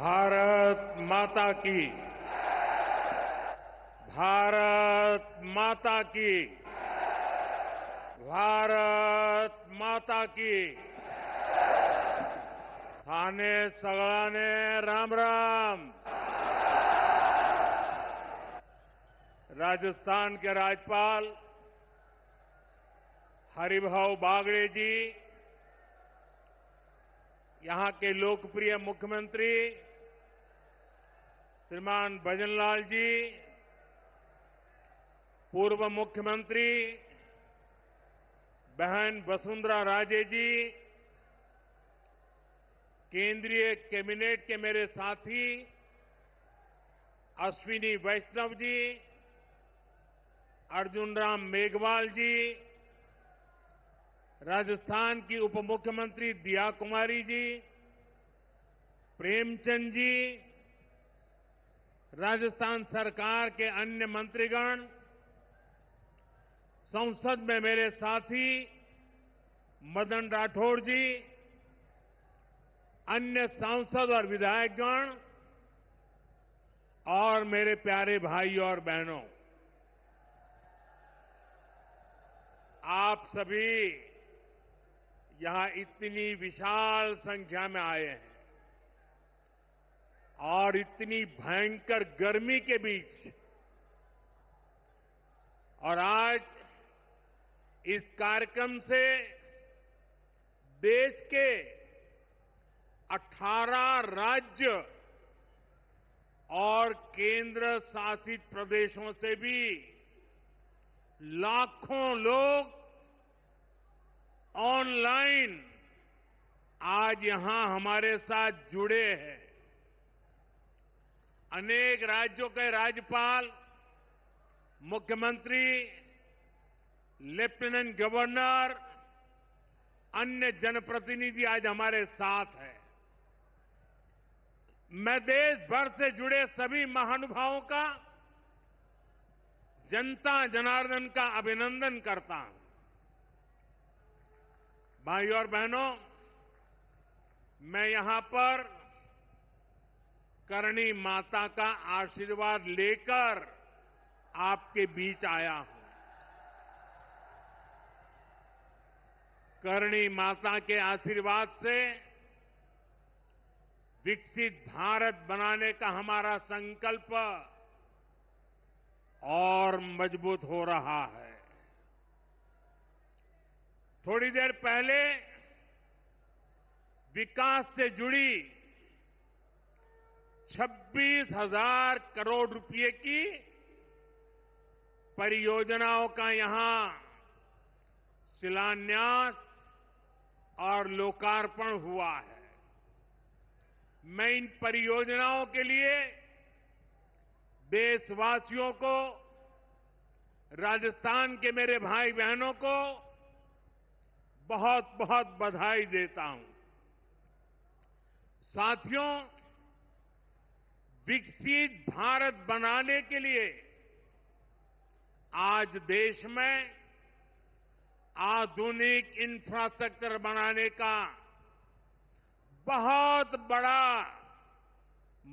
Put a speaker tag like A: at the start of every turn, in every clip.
A: भारत माता की। भारत माता की। भारत माता की। थाने सगळाने राम राम। राजस्थान के राज्यपाल हरिभाऊ बागड़े जी, यहां के लोकप्रिय मुख्यमंत्री श्रीमान भजनलाल जी, पूर्व मुख्यमंत्री बहन वसुंधरा राजे जी, केंद्रीय कैबिनेट के मेरे साथी अश्विनी वैष्णव जी, अर्जुन राम मेघवाल जी, राजस्थान की उप मुख्यमंत्री दिया कुमारी जी, प्रेमचंद जी, राजस्थान सरकार के अन्य मंत्रीगण, संसद में मेरे साथी मदन राठौड़ जी, अन्य सांसद और विधायकगण और मेरे प्यारे भाई और बहनों, आप सभी यहां इतनी विशाल संख्या में आए हैं और इतनी भयंकर गर्मी के बीच, और आज इस कार्यक्रम से देश के 18 राज्य और केंद्र शासित प्रदेशों से भी लाखों लोग ऑनलाइन आज यहां हमारे साथ जुड़े हैं। अनेक राज्यों के राज्यपाल, मुख्यमंत्री, लेफ्टिनेंट गवर्नर, अन्य जनप्रतिनिधि आज हमारे साथ हैं। मैं देश भर से जुड़े सभी महानुभावों का, जनता जनार्दन का अभिनंदन करता हूं। भाई और बहनों, मैं यहां पर करणी माता का आशीर्वाद लेकर आपके बीच आया हूं। करणी माता के आशीर्वाद से विकसित भारत बनाने का हमारा संकल्प और मजबूत हो रहा है। थोड़ी देर पहले विकास से जुड़ी 26,000 करोड़ रुपए की परियोजनाओं का यहां शिलान्यास और लोकार्पण हुआ है। मैं इन परियोजनाओं के लिए देशवासियों को, राजस्थान के मेरे भाई बहनों को बहुत बहुत बधाई देता हूं। साथियों, विकसित भारत बनाने के लिए आज देश में आधुनिक इंफ्रास्ट्रक्चर बनाने का बहुत बड़ा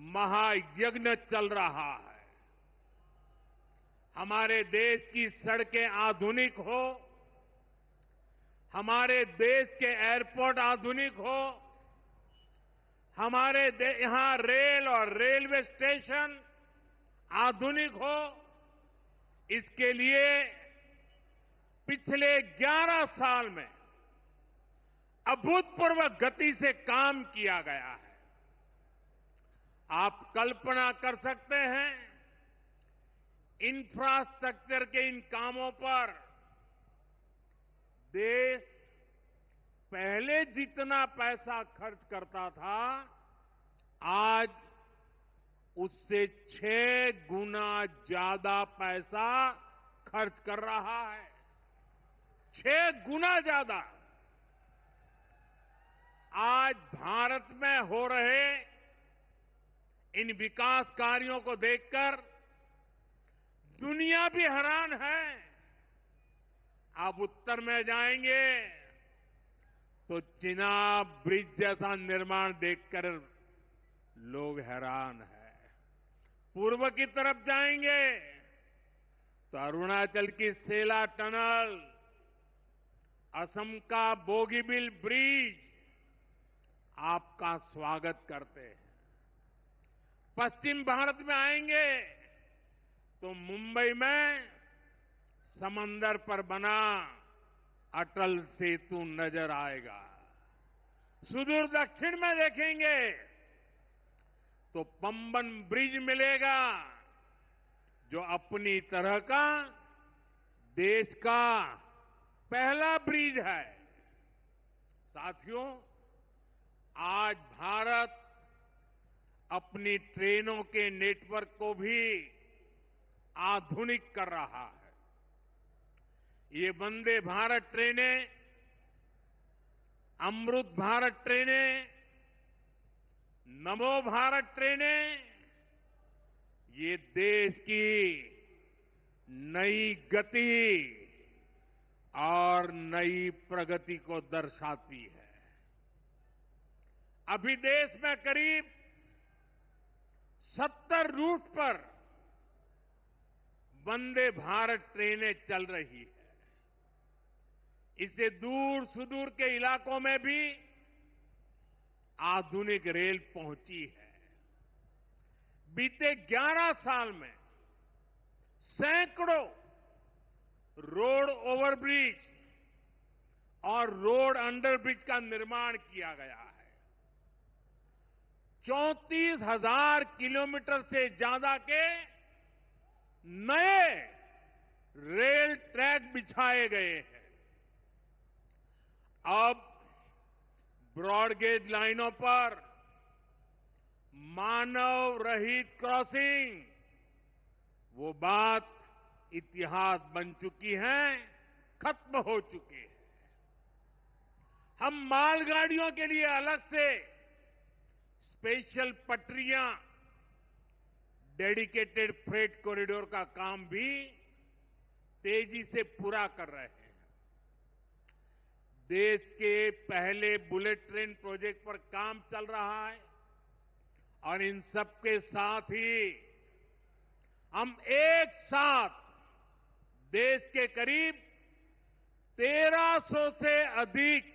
A: महायज्ञ चल रहा है। हमारे देश की सड़कें आधुनिक हो, हमारे देश के एयरपोर्ट आधुनिक हो, हमारे यहां रेल और रेलवे स्टेशन आधुनिक हो, इसके लिए पिछले 11 साल में अभूतपूर्व गति से काम किया गया है। आप कल्पना कर सकते हैं, इंफ्रास्ट्रक्चर के इन कामों पर देश पहले जितना पैसा खर्च करता था, आज उससे 6 गुना ज्यादा पैसा खर्च कर रहा है। 6 गुना ज्यादा। आज भारत में हो रहे इन विकास कार्यों को देखकर दुनिया भी हैरान है। आप उत्तर में जाएंगे तो चिनाब ब्रिज जैसा निर्माण देखकर लोग हैरान हैं। पूर्व की तरफ जाएंगे तो अरुणाचल की सेला टनल, असम का बोगीबिल ब्रिज आपका स्वागत करते हैं। पश्चिम भारत में आएंगे तो मुंबई में समंदर पर बना अटल सेतु नजर आएगा। सुदूर दक्षिण में देखेंगे तो पंबन ब्रिज मिलेगा, जो अपनी तरह का देश का पहला ब्रिज है। साथियों, आज भारत अपनी ट्रेनों के नेटवर्क को भी आधुनिक कर रहा है। ये वंदे भारत ट्रेनें, अमृत भारत ट्रेनें, नमो भारत ट्रेनें, ये देश की नई गति और नई प्रगति को दर्शाती है। अभी देश में करीब 70 रूट पर वंदे भारत ट्रेनें चल रही है। इससे दूर सुदूर के इलाकों में भी आधुनिक रेल पहुंची है। बीते 11 साल में सैकड़ों रोड ओवरब्रिज और रोड अंडरब्रिज का निर्माण किया गया है। 34,000 किलोमीटर से ज्यादा के नए रेल ट्रैक बिछाए गए हैं। अब ब्रॉडगेज लाइनों पर मानव रहित क्रॉसिंग, वो बात इतिहास बन चुकी है, खत्म हो चुकी है। हम मालगाड़ियों के लिए अलग से स्पेशल पटरियां, डेडिकेटेड फ्रेट कॉरिडोर का काम भी तेजी से पूरा कर रहे हैं। देश के पहले बुलेट ट्रेन प्रोजेक्ट पर काम चल रहा है और इन सबके साथ ही हम एक साथ देश के करीब 1300 से अधिक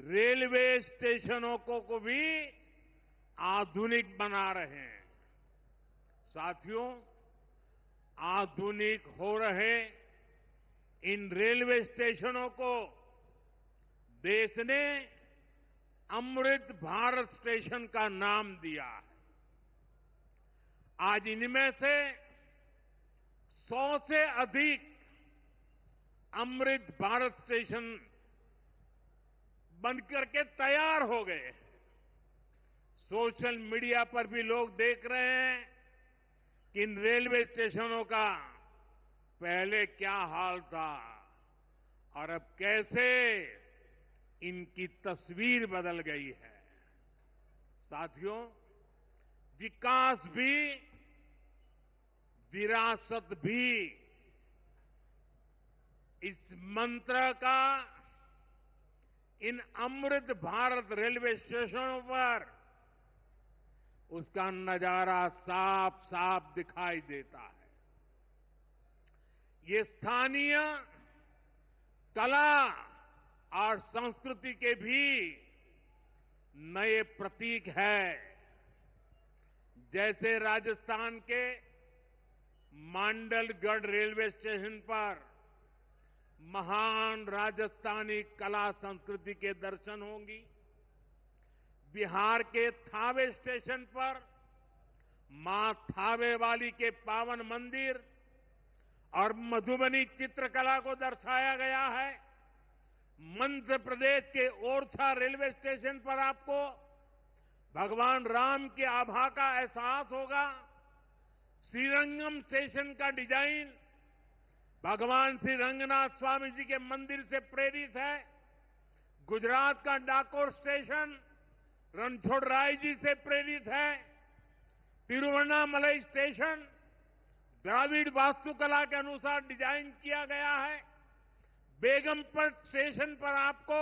A: रेलवे स्टेशनों को भी आधुनिक बना रहे हैं। साथियों, आधुनिक हो रहे इन रेलवे स्टेशनों को देश ने अमृत भारत स्टेशन का नाम दिया है। आज इनमें से 100 से अधिक अमृत भारत स्टेशन बनकर के तैयार हो गए हैं। सोशल मीडिया पर भी लोग देख रहे हैं कि इन रेलवे स्टेशनों का पहले क्या हाल था और अब कैसे इनकी तस्वीर बदल गई है। साथियों, विकास भी, विरासत भी, इस मंत्र का इन अमृत भारत रेलवे स्टेशनों पर उसका नजारा साफ साफ दिखाई देता है। ये स्थानीय कला और संस्कृति के भी नए प्रतीक है। जैसे राजस्थान के मांडलगढ़ रेलवे स्टेशन पर महान राजस्थानी कला संस्कृति के दर्शन होंगी। बिहार के थावे स्टेशन पर मां थावे वाली के पावन मंदिर और मधुबनी चित्रकला को दर्शाया गया है। मध्य प्रदेश के ओरछा रेलवे स्टेशन पर आपको भगवान राम के आभा का एहसास होगा। श्रीरंगम स्टेशन का डिजाइन भगवान श्री रंगनाथ स्वामी जी के मंदिर से प्रेरित है। गुजरात का डाकोर स्टेशन रणछोड़राय जी से प्रेरित है। तिरुवन्नामलई स्टेशन द्राविड़ वास्तुकला के अनुसार डिजाइन किया गया है। बेगमपट स्टेशन पर आपको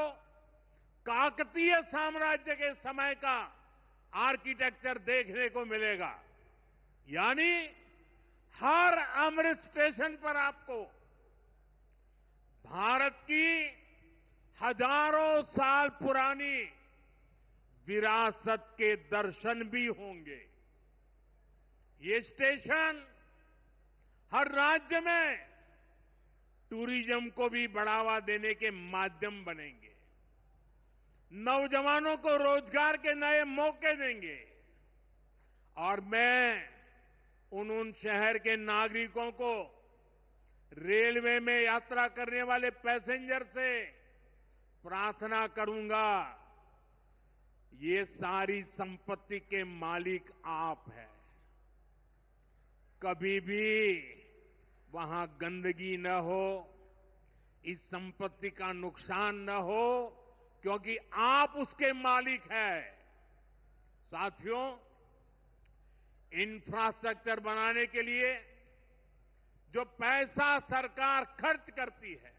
A: काकतीय साम्राज्य के समय का आर्किटेक्चर देखने को मिलेगा। यानी हर अमृत स्टेशन पर आपको भारत की हजारों साल पुरानी विरासत के दर्शन भी होंगे। ये स्टेशन हर राज्य में टूरिज्म को भी बढ़ावा देने के माध्यम बनेंगे, नौजवानों को रोजगार के नए मौके देंगे और मैं उन शहर के नागरिकों को, रेलवे में यात्रा करने वाले पैसेंजर से प्रार्थना करूंगा, ये सारी संपत्ति के मालिक आप हैं। कभी भी वहां गंदगी न हो, इस संपत्ति का नुकसान न हो, क्योंकि आप उसके मालिक हैं। साथियों, इंफ्रास्ट्रक्चर बनाने के लिए जो पैसा सरकार खर्च करती है,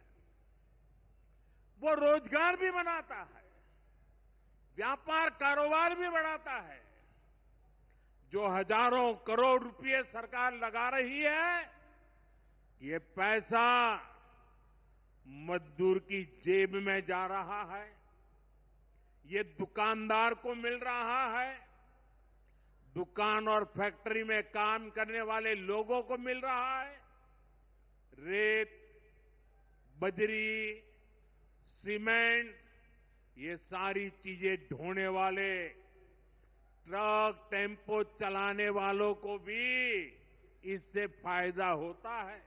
A: वो रोजगार भी बनाता है, व्यापार कारोबार भी बढ़ाता है। जो हजारों करोड़ रुपए सरकार लगा रही है, ये पैसा मजदूर की जेब में जा रहा है, ये दुकानदार को मिल रहा है, दुकान और फैक्ट्री में काम करने वाले लोगों को मिल रहा है। रेत, बजरी, सीमेंट, ये सारी चीजें ढोने वाले ट्रक, टेम्पो चलाने वालों को भी इससे फायदा होता है।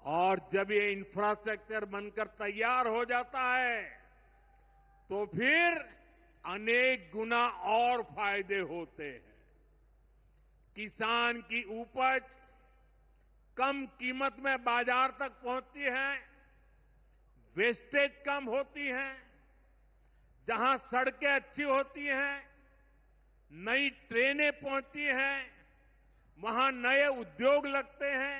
A: और जब ये इंफ्रास्ट्रक्चर बनकर तैयार हो जाता है, तो फिर अनेक गुना और फायदे होते हैं। किसान की उपज कम कीमत में बाजार तक पहुंचती है, वेस्टेज कम होती है, जहां सड़कें अच्छी होती हैं, नई ट्रेनें पहुंचती हैं, वहां नए उद्योग लगते हैं,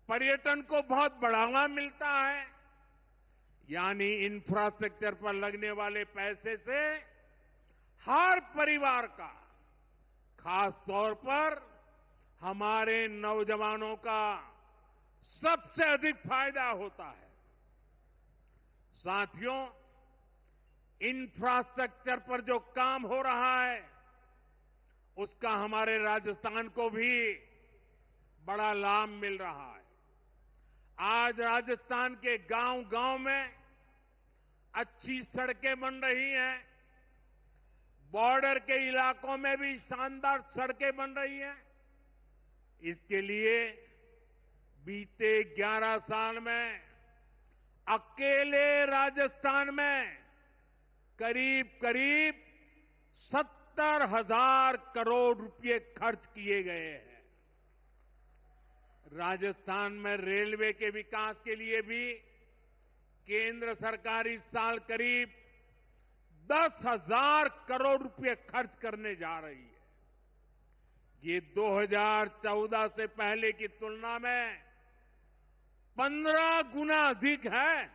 A: पर्यटन को बहुत बढ़ावा मिलता है। यानी इंफ्रास्ट्रक्चर पर लगने वाले पैसे से हर परिवार का, खास तौर पर हमारे नौजवानों का सबसे अधिक फायदा होता है। साथियों, इंफ्रास्ट्रक्चर पर जो काम हो रहा है, उसका हमारे राजस्थान को भी बड़ा लाभ मिल रहा है। आज राजस्थान के गांव-गांव में अच्छी सड़कें बन रही हैं, बॉर्डर के इलाकों में भी शानदार सड़कें बन रही हैं। इसके लिए बीते 11 साल में अकेले राजस्थान में करीब 70,000 करोड़ रुपए खर्च किए गए हैं। राजस्थान में रेलवे के विकास के लिए भी केंद्र सरकार इस साल करीब 10,000 करोड़ रुपए खर्च करने जा रही है। ये 2014 से पहले की तुलना में 15 गुना अधिक है।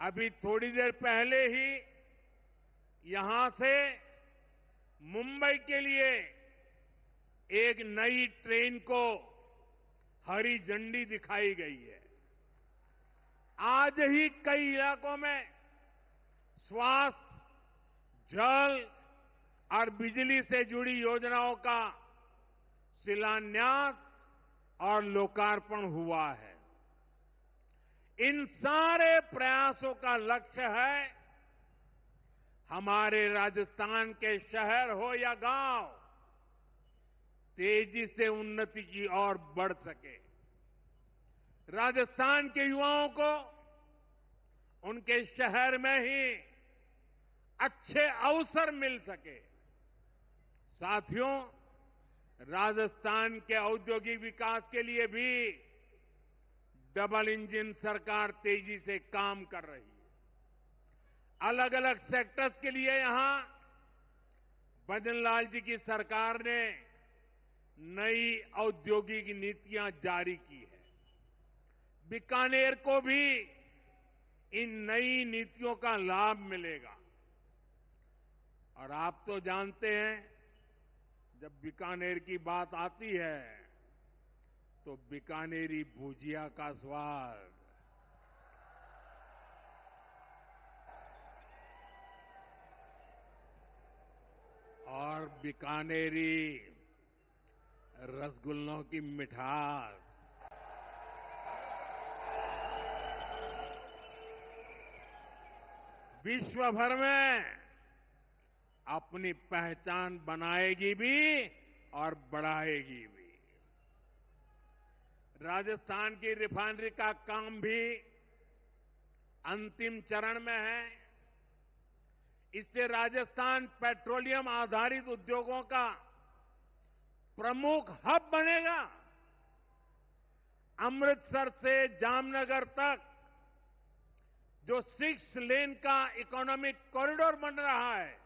A: अभी थोड़ी देर पहले ही यहां से मुंबई के लिए एक नई ट्रेन को हरी झंडी दिखाई गई है। आज ही कई इलाकों में स्वास्थ्य, जल और बिजली से जुड़ी योजनाओं का शिलान्यास और लोकार्पण हुआ है। इन सारे प्रयासों का लक्ष्य है हमारे राजस्थान के शहर हो या गांव तेजी से उन्नति की ओर बढ़ सके, राजस्थान के युवाओं को उनके शहर में ही अच्छे अवसर मिल सके। साथियों, राजस्थान के औद्योगिक विकास के लिए भी डबल इंजन सरकार तेजी से काम कर रही है। अलग अलग सेक्टर्स के लिए यहां भजनलाल जी की सरकार ने नई औद्योगिक नीतियां जारी की है। बीकानेर को भी इन नई नीतियों का लाभ मिलेगा। और आप तो जानते हैं, जब बीकानेर की बात आती है तो बीकानेरी भुजिया का स्वाद, और बीकानेरी रसगुल्लों की मिठास विश्व भर में अपनी पहचान बनाएगी भी और बढ़ाएगी भी। राजस्थान की रिफाइनरी का काम भी अंतिम चरण में है। इससे राजस्थान पेट्रोलियम आधारित उद्योगों का प्रमुख हब बनेगा। अमृतसर से जामनगर तक जो 6 लेन का इकोनॉमिक कॉरिडोर बन रहा है,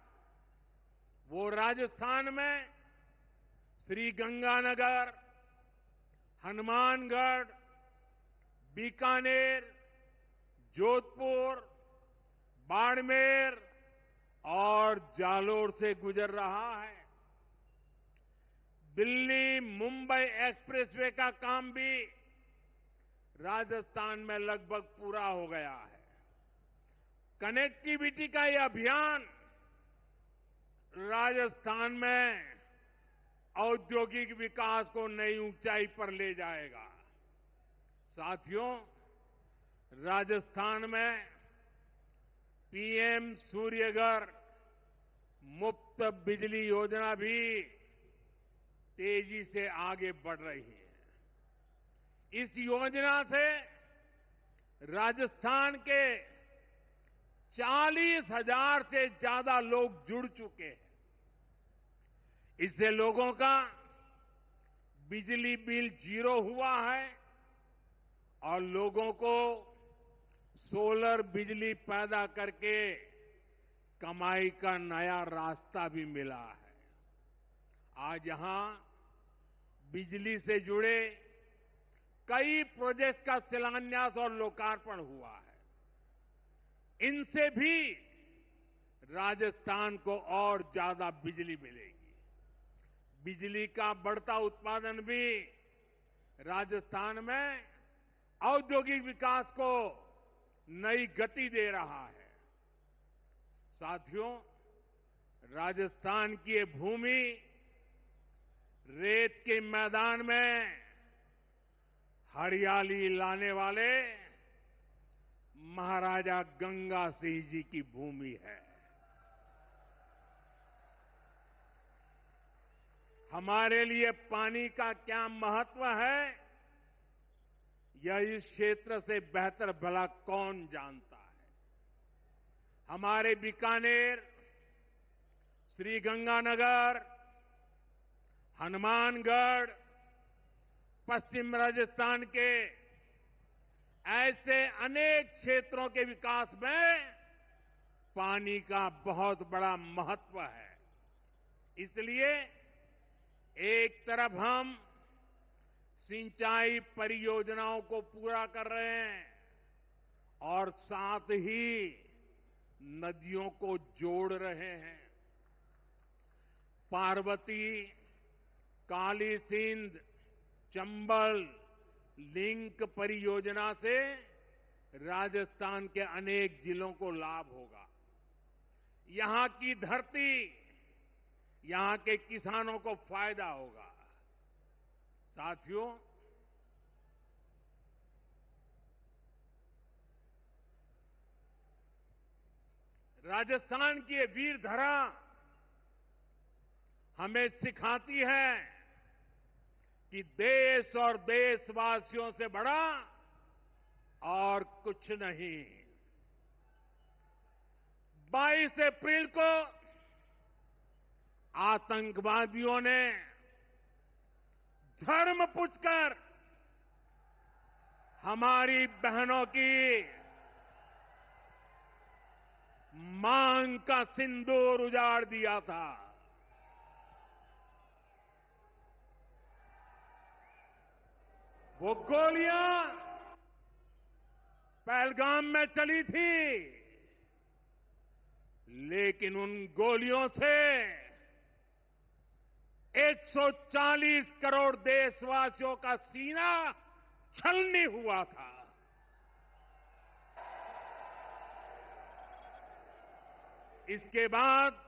A: वो राजस्थान में श्रीगंगानगर, हनुमानगढ़, बीकानेर, जोधपुर, बाड़मेर और जालोर से गुजर रहा है। दिल्ली मुंबई एक्सप्रेसवे का काम भी राजस्थान में लगभग पूरा हो गया है। कनेक्टिविटी का यह अभियान राजस्थान में औद्योगिक विकास को नई ऊंचाई पर ले जाएगा। साथियों, राजस्थान में पीएम सूर्यघर मुफ्त बिजली योजना भी तेजी से आगे बढ़ रही है। इस योजना से राजस्थान के 40,000 से ज्यादा लोग जुड़ चुके हैं। इससे लोगों का बिजली बिल 0 हुआ है और लोगों को सोलर बिजली पैदा करके कमाई का नया रास्ता भी मिला है। आज यहां बिजली से जुड़े कई प्रोजेक्ट का शिलान्यास और लोकार्पण हुआ है। इनसे भी राजस्थान को और ज्यादा बिजली मिलेगी। बिजली का बढ़ता उत्पादन भी राजस्थान में औद्योगिक विकास को नई गति दे रहा है। साथियों, राजस्थान की ये भूमि रेत के मैदान में हरियाली लाने वाले महाराजा गंगा सिंह जी की भूमि है। हमारे लिए पानी का क्या महत्व है, यह इस क्षेत्र से बेहतर भला कौन जानता है। हमारे बीकानेर, श्रीगंगानगर, हनुमानगढ़, पश्चिम राजस्थान के ऐसे अनेक क्षेत्रों के विकास में पानी का बहुत बड़ा महत्व है। इसलिए एक तरफ हम सिंचाई परियोजनाओं को पूरा कर रहे हैं और साथ ही नदियों को जोड़ रहे हैं। पार्वती, काली सिंध, चंबल लिंक परियोजना से राजस्थान के अनेक जिलों को लाभ होगा। यहां की धरती, यहां के किसानों को फायदा होगा। साथियों, राजस्थान की ये वीर धरा हमें सिखाती है कि देश और देशवासियों से बड़ा और कुछ नहीं। 22 अप्रैल को आतंकवादियों ने धर्म पूछकर हमारी बहनों की मांग का सिंदूर उजाड़ दिया था। वो गोलियां पहलगाम में चली थी, लेकिन उन गोलियों से 140 करोड़ देशवासियों का सीना छलनी हुआ था। इसके बाद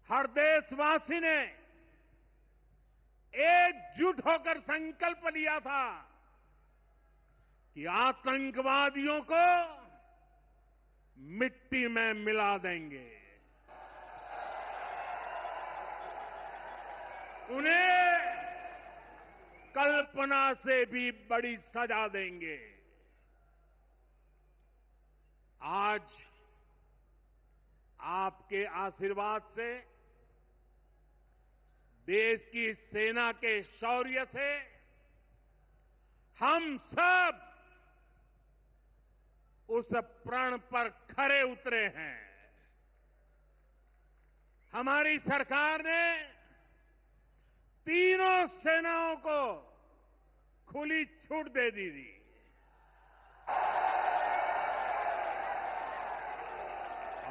A: हर देशवासी ने एकजुट होकर संकल्प लिया था कि आतंकवादियों को मिट्टी में मिला देंगे, उन्हें कल्पना से भी बड़ी सजा देंगे। आज आपके आशीर्वाद से, देश की सेना के शौर्य से हम सब उस प्रण पर खरे उतरे हैं। हमारी सरकार ने तीनों सेनाओं को खुली छूट दे दी थी।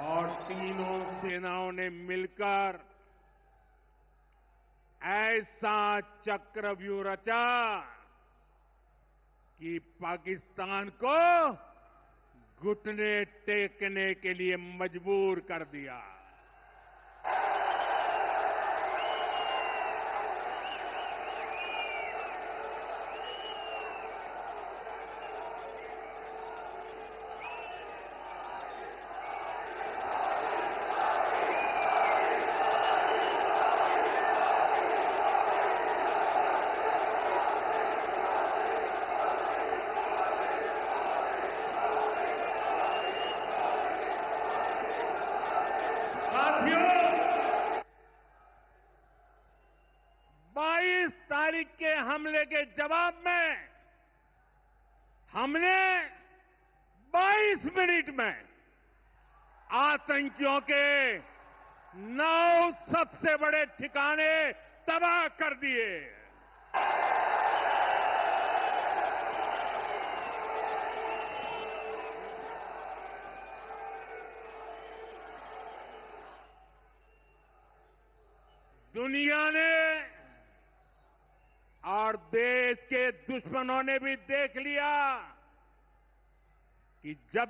A: और तीनों सेनाओं ने मिलकर ऐसा चक्रव्यूह रचा कि पाकिस्तान को घुटने टेकने के लिए मजबूर कर दिया। साथियों, 22 तारीख के हमले के जवाब में हमने 22 मिनट में आतंकियों के 9 सबसे बड़े ठिकाने तबाह कर दिए। दुनिया ने और देश के दुश्मनों ने भी देख लिया कि जब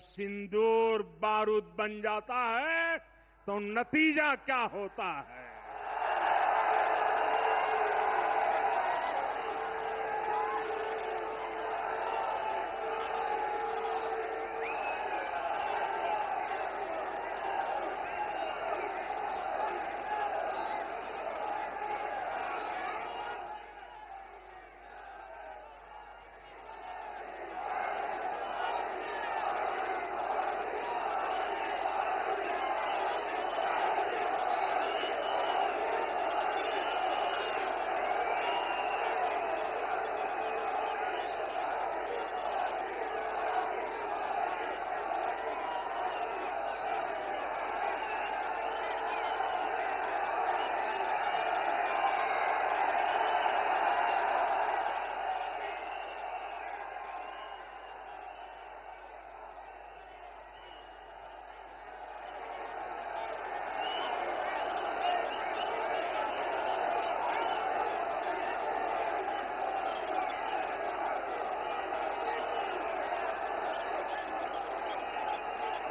A: सिंदूर बारूद बन जाता है तो नतीजा क्या होता है।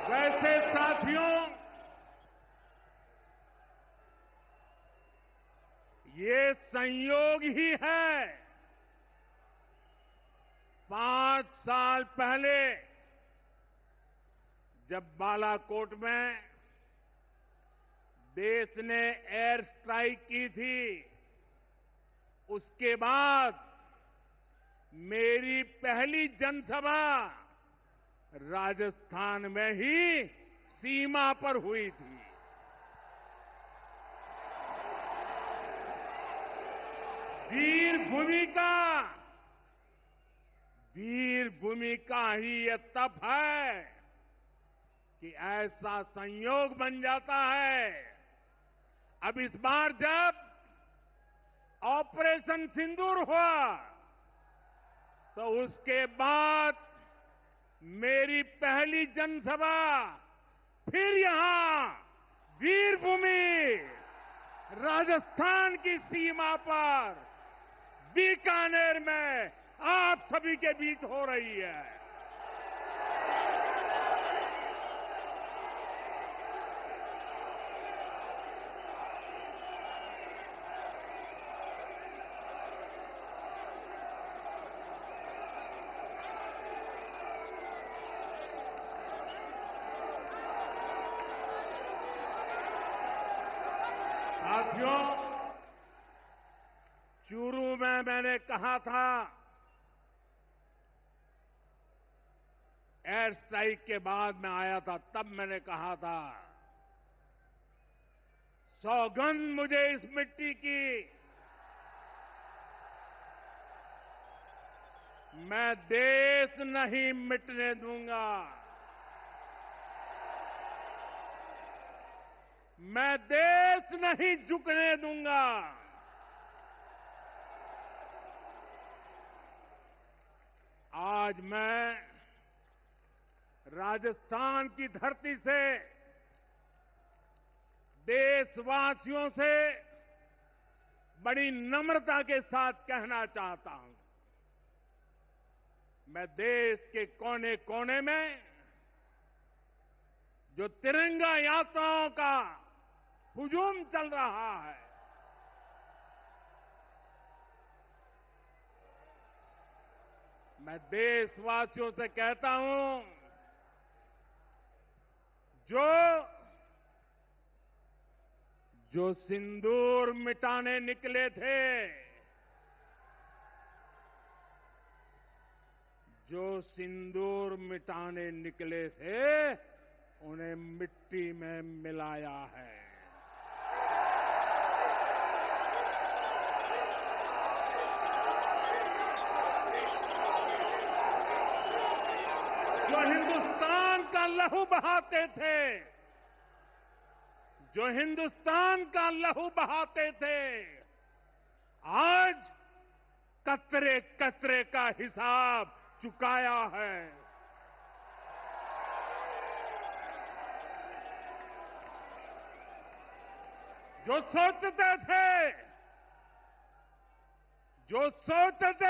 A: वैसे साथियों, ये संयोग ही है। 5 साल पहले जब बालाकोट में देश ने एयर स्ट्राइक की थी, उसके बाद मेरी पहली जनसभा राजस्थान में ही सीमा पर हुई थी। वीर भूमि का ही ये तप है कि ऐसा संयोग बन जाता है। अब इस बार जब ऑपरेशन सिंदूर हुआ तो उसके बाद मेरी पहली जनसभा फिर यहां वीरभूमि राजस्थान की सीमा पर बीकानेर में आप सभी के बीच हो रही है। साथियों, चूरू में मैंने कहा था, एयर स्ट्राइक के बाद मैं आया था, तब मैंने कहा था, सौगंध मुझे इस मिट्टी की, मैं देश नहीं मिटने दूंगा, मैं देश नहीं झुकने दूंगा। आज मैं राजस्थान की धरती से देशवासियों से बड़ी नम्रता के साथ कहना चाहता हूं, मैं देश के कोने कोने में जो तिरंगा यात्राओं का हुजूम चल रहा है, मैं देशवासियों से कहता हूं, जो सिंदूर मिटाने निकले थे, जो सिंदूर मिटाने निकले थे, उन्हें मिट्टी में मिलाया है। जो हिंदुस्तान का लहू बहाते थे, जो हिंदुस्तान का लहू बहाते थे, आज कतरे कतरे का हिसाब चुकाया है। जो सोचते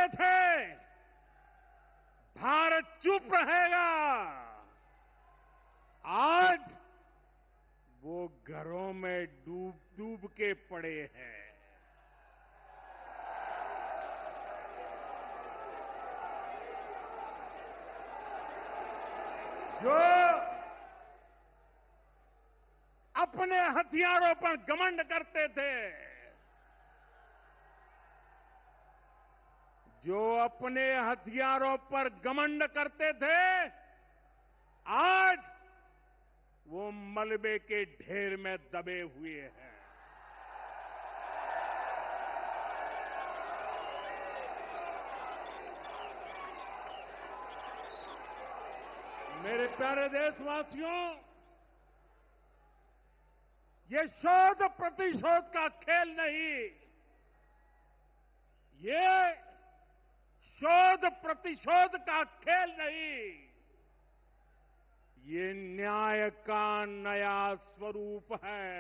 A: थे भारत चुप रहेगा, आज वो घरों में डूब डूब के पड़े हैं। जो अपने हथियारों पर घमंड करते थे, जो अपने हथियारों पर घमंड करते थे, आज वो मलबे के ढेर में दबे हुए हैं। मेरे प्यारे देशवासियों, ये शोध प्रतिशोध का खेल नहीं, ये शोध प्रतिशोध का खेल नहीं, ये न्याय का नया स्वरूप है।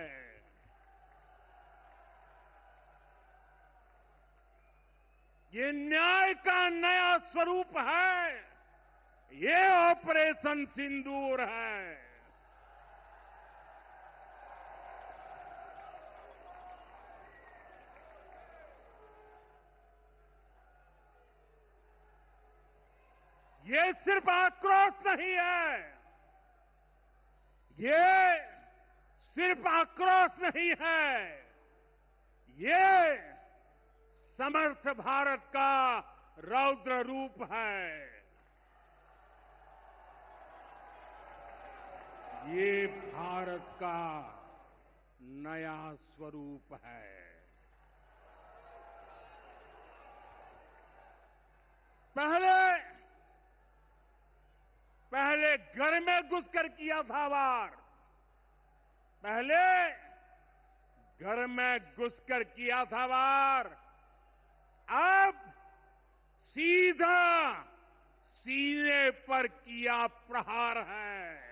A: ये न्याय का नया स्वरूप है। ये ऑपरेशन सिंदूर है। ये सिर्फ आक्रोश नहीं है, ये सिर्फ आक्रोश नहीं है, ये समर्थ भारत का रौद्र रूप है। ये भारत का नया स्वरूप है। पहले घर में घुसकर किया था वार, पहले घर में घुसकर किया था वार, अब सीधा सीने पर किया प्रहार है।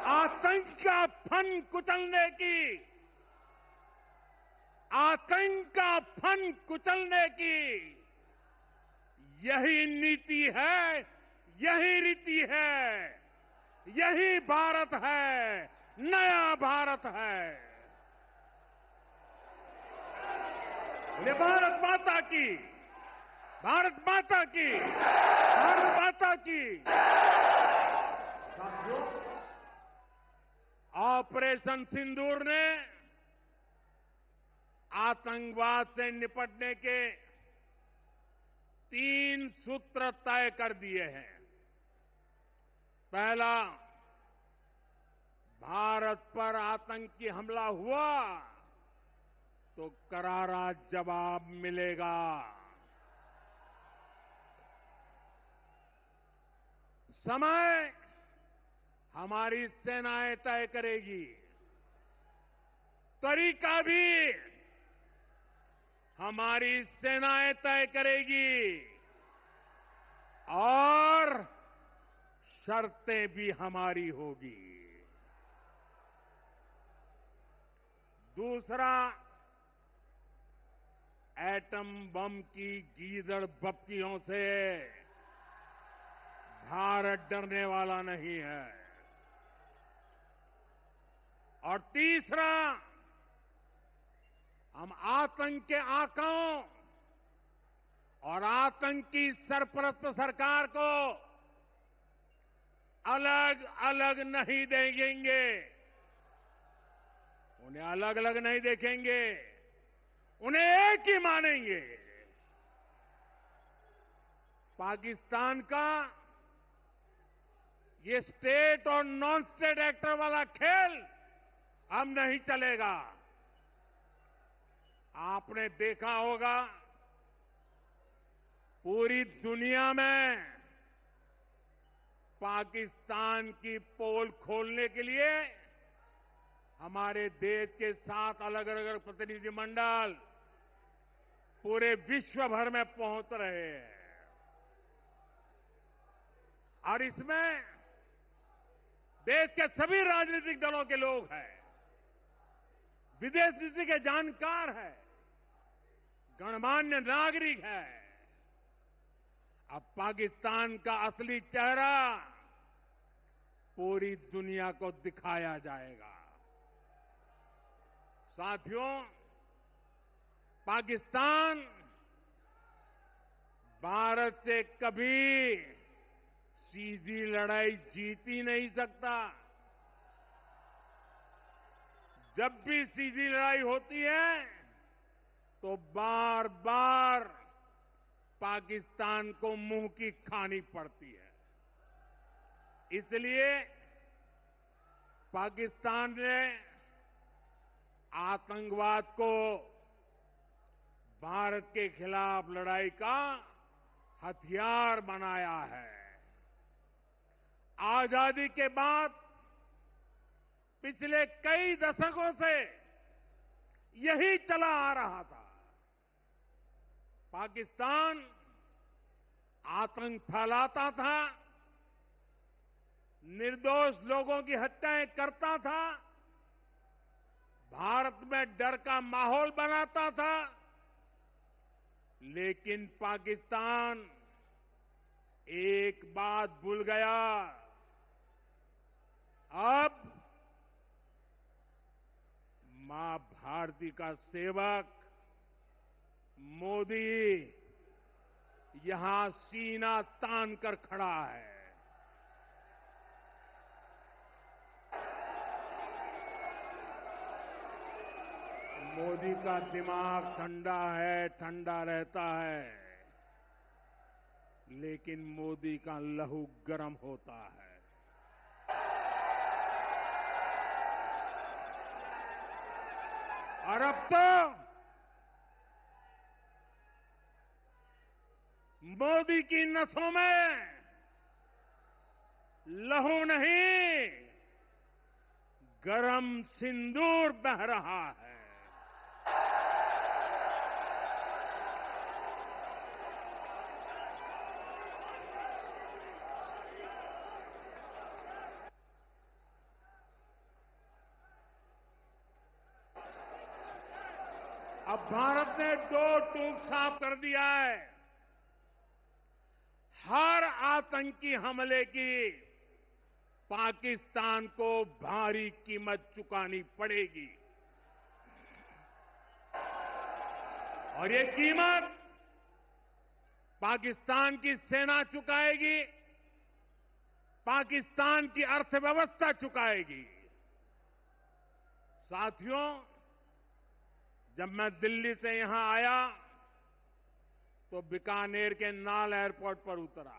A: आतंक का फन कुचलने की, आतंक का फन कुचलने की यही नीति है, यही रीति है, यही भारत है, नया भारत है। ये भारत माता की, भारत माता की, भारत माता की। ऑपरेशन सिंदूर ने आतंकवाद से निपटने के 3 सूत्र तय कर दिए हैं। पहला, भारत पर आतंकी हमला हुआ तो करारा जवाब मिलेगा। समय हमारी सेनाएं तय करेगी, तरीका भी हमारी सेनाएं तय करेगी और शर्तें भी हमारी होगी। दूसरा, एटम बम की गीदड़ बप्तियों से भारत डरने वाला नहीं है। और तीसरा, हम आतंक के आकाओं और आतंकी सरपरस्त सरकार को अलग अलग नहीं देखेंगे, उन्हें अलग अलग नहीं देखेंगे, उन्हें एक ही मानेंगे। पाकिस्तान का ये स्टेट और नॉन स्टेट एक्टर वाला खेल अब नहीं चलेगा। आपने देखा होगा, पूरी दुनिया में पाकिस्तान की पोल खोलने के लिए हमारे देश के 7 अलग अलग प्रतिनिधिमंडल पूरे विश्व भर में पहुंच रहे हैं। और इसमें देश के सभी राजनीतिक दलों के लोग हैं, विदेश नीति के जानकार हैं, गणमान्य नागरिक है। अब पाकिस्तान का असली चेहरा पूरी दुनिया को दिखाया जाएगा। साथियों, पाकिस्तान भारत से कभी सीधी लड़ाई जीत ही नहीं सकता। जब भी सीधी लड़ाई होती है तो बार बार पाकिस्तान को मुंह की खानी पड़ती है। इसलिए पाकिस्तान ने आतंकवाद को भारत के खिलाफ लड़ाई का हथियार बनाया है। आजादी के बाद पिछले कई दशकों से यही चला आ रहा था। पाकिस्तान आतंक फैलाता था, निर्दोष लोगों की हत्याएं करता था, भारत में डर का माहौल बनाता था। लेकिन पाकिस्तान एक बात भूल गया, अब मां भारती का सेवक मोदी यहां सीना तान कर खड़ा है। मोदी का दिमाग ठंडा है, ठंडा रहता है, लेकिन मोदी का लहू गर्म होता है। और अब तो मोदी की नसों में लहू नहीं, गरम सिंदूर बह रहा है। अब भारत ने दो टूक साफ कर दिया है। हर आतंकी हमले की पाकिस्तान को भारी कीमत चुकानी पड़ेगी और ये कीमत पाकिस्तान की सेना चुकाएगी, पाकिस्तान की अर्थव्यवस्था चुकाएगी। साथियों, जब मैं दिल्ली से यहां आया तो बीकानेर के नाल एयरपोर्ट पर उतरा।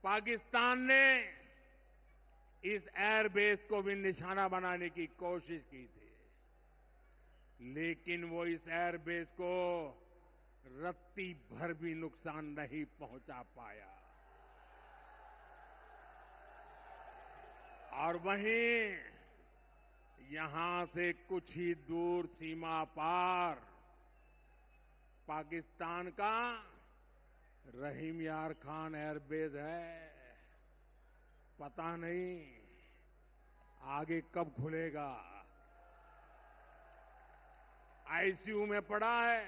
A: पाकिस्तान ने इस एयरबेस को भी निशाना बनाने की कोशिश की थी, लेकिन वो इस एयरबेस को रत्ती भर भी नुकसान नहीं पहुंचा पाया। और वहीं यहां से कुछ ही दूर सीमा पार पाकिस्तान का रहीम यार खान एयरबेस है। पता नहीं आगे कब खुलेगा। आईसीयू में पड़ा है।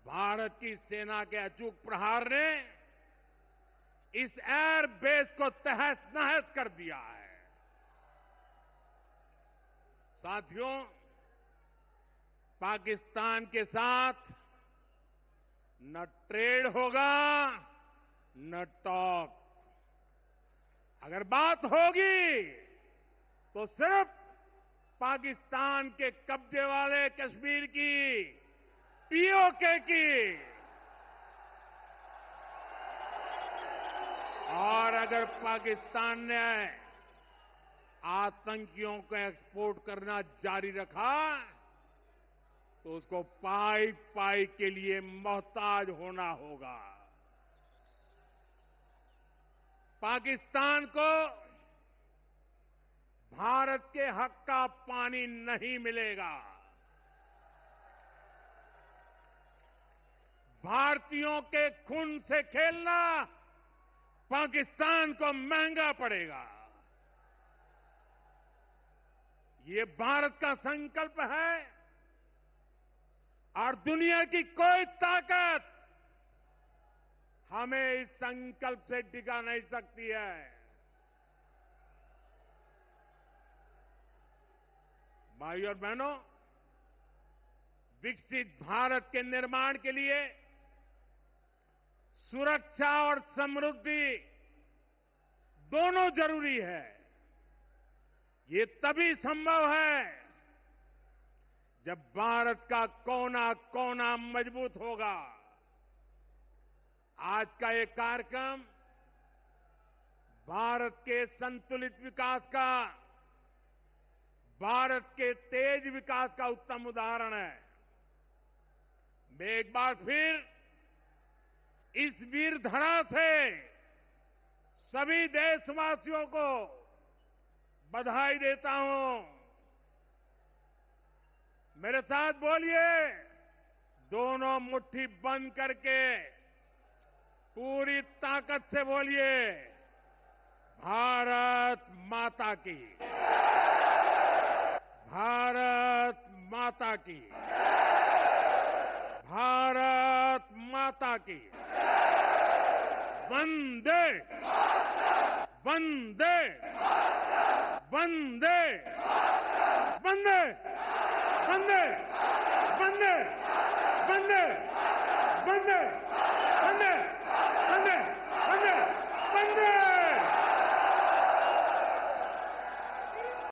A: भारत की सेना के अचूक प्रहार ने इस एयरबेस को तहस नहस कर दिया है। साथियों, पाकिस्तान के साथ न ट्रेड होगा न टॉक। अगर बात होगी तो सिर्फ पाकिस्तान के कब्जे वाले कश्मीर की, पीओके की। और अगर पाकिस्तान ने आतंकियों को एक्सपोर्ट करना जारी रखा तो उसको पाई पाई के लिए मोहताज होना होगा। पाकिस्तान को भारत के हक का पानी नहीं मिलेगा। भारतीयों के खून से खेलना पाकिस्तान को महंगा पड़ेगा। ये भारत का संकल्प है और दुनिया की कोई ताकत हमें इस संकल्प से टिका नहीं सकती है। भाइयों और बहनों, विकसित भारत के निर्माण के लिए सुरक्षा और समृद्धि दोनों जरूरी है। ये तभी संभव है जब भारत का कोना कोना मजबूत होगा। आज का ये कार्यक्रम भारत के संतुलित विकास का, भारत के तेज विकास का उत्तम उदाहरण है। मैं एक बार फिर इस वीर धरा से सभी देशवासियों को बधाई देता हूं। मेरे साथ बोलिए, दोनों मुट्ठी बंद करके पूरी ताकत से बोलिए, भारत माता की, भारत माता की, भारत माता की। वंदे वंदे वंदे वंदे वंदे वंदे वंदे वंदे वंदे वंदे वंदे वंदे